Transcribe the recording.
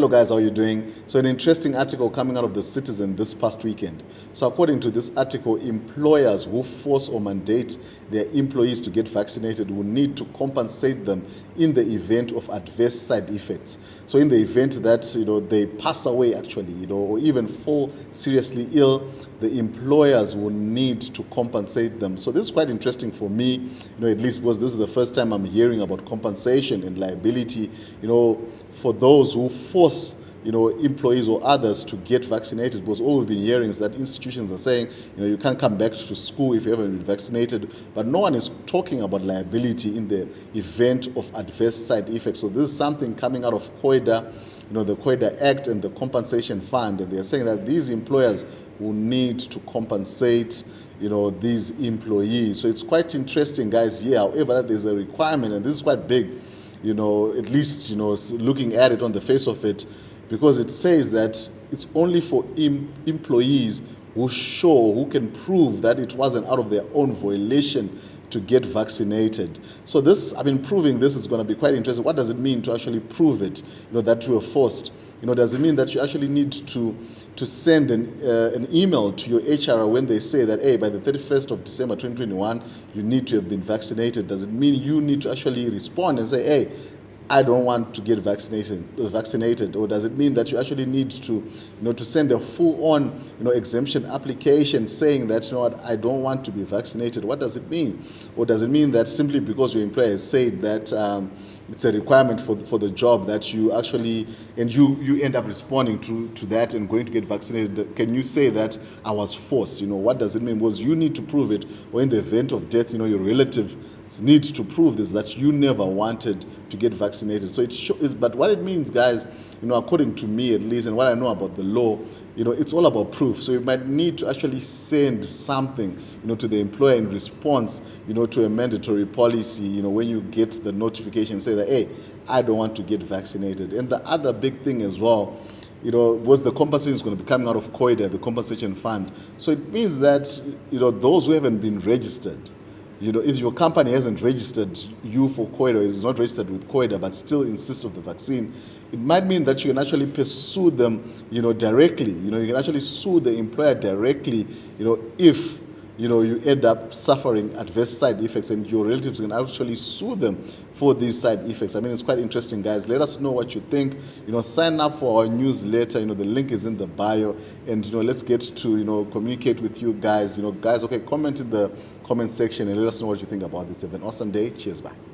Hello guys, how are you doing? So an interesting article coming out of the Citizen this past weekend. So according to this article, employers who force or mandate their employees to get vaccinated will need to compensate them in the event of adverse side effects. So in the event that they pass away actually, or even fall seriously ill, the employers will need to compensate them. So this is quite interesting for me, at least because this is the first time I'm hearing about compensation and liability, for those who force employees or others to get vaccinated, because all we've been hearing is that institutions are saying, you can't come back to school if you haven't been vaccinated, but no one is talking about liability in the event of adverse side effects. So this is something coming out of COIDA, the COIDA Act and the Compensation Fund, and they're saying that these employers will need to compensate these employees. So it's quite interesting, guys, here. However, there's a requirement, and this is quite big, at least, looking at it on the face of it, because it says that it's only for employees who can prove that it wasn't out of their own violation to get vaccinated. So this, proving this is going to be quite interesting. What does it mean to actually prove it, that you were forced? Does it mean that you actually need to send an email to your HR when they say that, hey, by the 31st of December 2021, you need to have been vaccinated? Does it mean you need to actually respond and say, hey, I don't want to get vaccinated? Or does it mean that you actually need to send a full-on exemption application saying that, I don't want to be vaccinated? What does it mean? Or does it mean that simply because your employer has said that it's a requirement for the job that you actually, and you end up responding to that and going to get vaccinated, can you say that I was forced? What does it mean? Because you need to prove it, or in the event of death, your relative needs to prove this, that you never wanted to get vaccinated. So but what it means, guys, according to me at least, and what I know about the law, it's all about proof. So you might need to actually send something, to the employer in response, to a mandatory policy, when you get the notification, say that, hey, I don't want to get vaccinated. And the other big thing as well, was the compensation is going to be coming out of COIDA, the compensation fund. So it means that, those who haven't been registered, if your company hasn't registered you for COIDA, is not registered with COIDA, but still insists of the vaccine, it might mean that you can actually pursue them, directly. You can actually sue the employer directly, if you end up suffering adverse side effects, and your relatives can actually sue them for these side effects. It's quite interesting, guys. Let us know what you think. Sign up for our newsletter. The link is in the bio, and let's get to communicate with you guys. Guys, okay, comment in the comment section and let us know what you think about this. Have an awesome day. Cheers, bye.